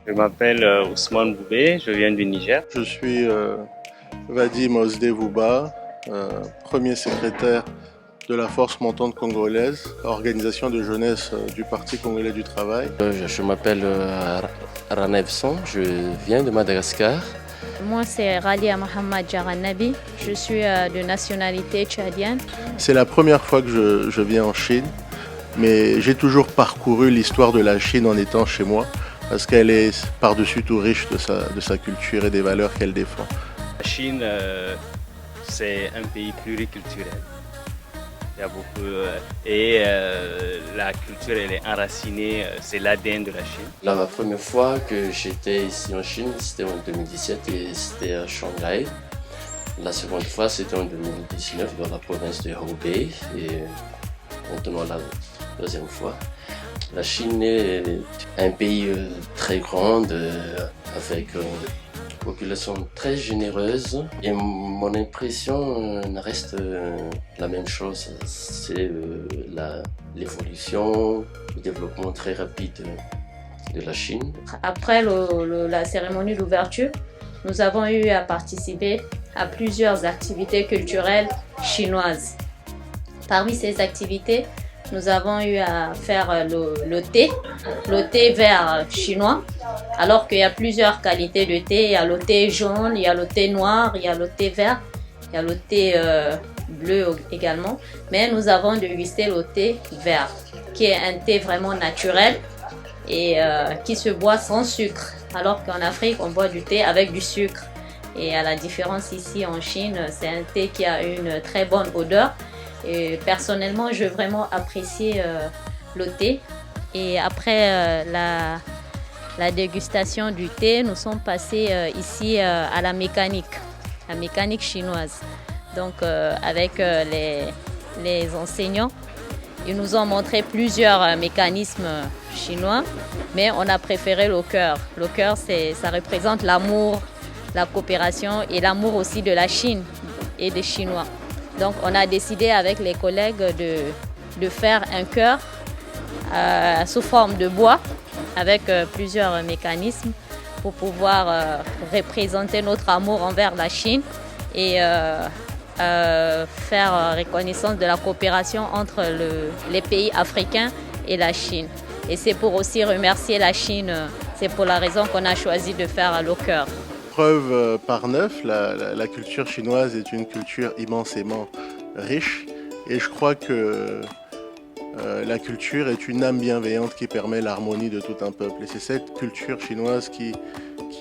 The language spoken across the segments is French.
Je m'appelle Ousmane Boubé, je viens du Niger. Je suis Vadim Osdevouba, premier secrétaire de la Force montante congolaise, organisation de jeunesse du Parti congolais du travail. Je m'appelle Ranevson, je viens de Madagascar. Moi, c'est Ralia Mohamed Jaranabi, je suis de nationalité tchadienne. C'est la première fois que je viens en Chine, mais j'ai toujours parcouru l'histoire de la Chine en étant chez moi, parce qu'elle est par-dessus tout riche de sa culture et des valeurs qu'elle défend. La Chine, c'est un pays pluriculturel. Il y a beaucoup, la culture elle est enracinée, c'est l'ADN de la Chine. La première fois que j'étais ici en Chine, c'était en 2017 et c'était à Shanghai. La seconde fois, c'était en 2019 dans la province de Hubei et maintenant la deuxième fois. La Chine est un pays très grand avec une population très généreuse et mon impression reste la même chose, c'est l'évolution, le développement très rapide de la Chine. Après la cérémonie d'ouverture, nous avons eu à participer à plusieurs activités culturelles chinoises. Parmi ces activités, nous avons eu à faire le thé vert chinois, alors qu'il y a plusieurs qualités de thé. Il y a le thé jaune, il y a le thé noir, il y a le thé vert, il y a le thé bleu également. Mais nous avons dégusté le thé vert, qui est un thé vraiment naturel et qui se boit sans sucre, alors qu'en Afrique, on boit du thé avec du sucre. Et à la différence ici en Chine, c'est un thé qui a une très bonne odeur. Et personnellement, j'ai vraiment apprécié le thé. Et après la dégustation du thé, nous sommes passés ici à la mécanique chinoise. Donc avec les enseignants, ils nous ont montré plusieurs mécanismes chinois, mais on a préféré le cœur. Le cœur, ça représente l'amour, la coopération et l'amour aussi de la Chine et des Chinois. Donc on a décidé avec les collègues de faire un cœur sous forme de bois avec plusieurs mécanismes pour pouvoir représenter notre amour envers la Chine et faire reconnaissance de la coopération entre les pays africains et la Chine. Et c'est pour aussi remercier la Chine, c'est pour la raison qu'on a choisi de faire le cœur. Preuve par neuf, la culture chinoise est une culture immensément riche et je crois que la culture est une âme bienveillante qui permet l'harmonie de tout un peuple. Et c'est cette culture chinoise qui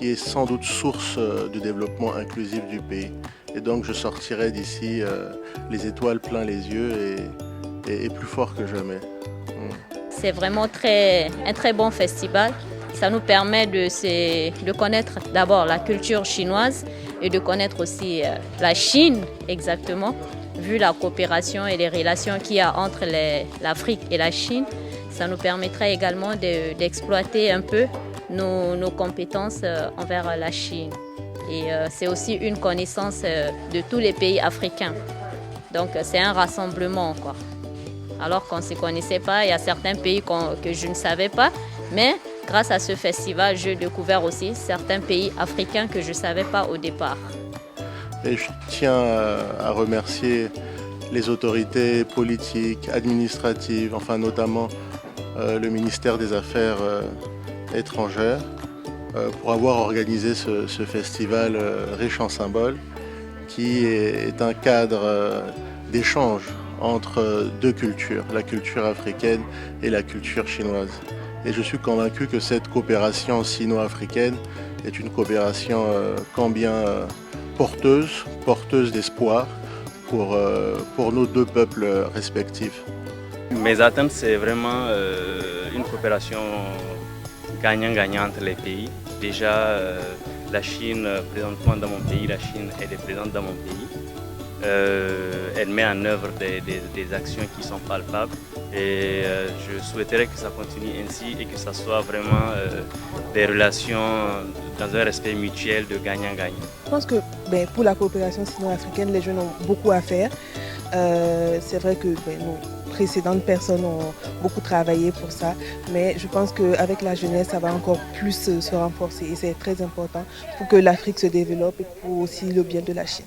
est sans doute source de développement inclusif du pays. Et donc je sortirai d'ici les étoiles plein les yeux et plus fort que jamais. C'est vraiment un très bon festival. Ça nous permet de connaître d'abord la culture chinoise et de connaître aussi la Chine exactement, vu la coopération et les relations qu'il y a entre l'Afrique et la Chine. Ça nous permettrait également d'exploiter un peu nos compétences envers la Chine. Et c'est aussi une connaissance de tous les pays africains. Donc c'est un rassemblement, quoi. Alors qu'on ne se connaissait pas, il y a certains pays que je ne savais pas, mais grâce à ce festival, j'ai découvert aussi certains pays africains que je ne savais pas au départ. Et je tiens à remercier les autorités politiques, administratives, enfin notamment le ministère des Affaires étrangères, pour avoir organisé ce festival riche en symboles, qui est un cadre d'échange entre deux cultures, la culture africaine et la culture chinoise. Et je suis convaincu que cette coopération sino-africaine est une coopération combien porteuse d'espoir pour nos deux peuples respectifs. Mes attentes, c'est vraiment une coopération gagnant-gagnant entre les pays. Déjà, la Chine, présentement dans mon pays, la Chine elle est présente dans mon pays. Elle met en œuvre des actions qui sont palpables et je souhaiterais que ça continue ainsi et que ça soit vraiment des relations dans un respect mutuel de gagnant-gagnant. Je pense que pour la coopération sino-africaine, les jeunes ont beaucoup à faire C'est vrai que nos précédentes personnes ont beaucoup travaillé pour ça, mais je pense qu'avec la jeunesse, ça va encore plus se renforcer et c'est très important pour que l'Afrique se développe et pour aussi le bien de la Chine.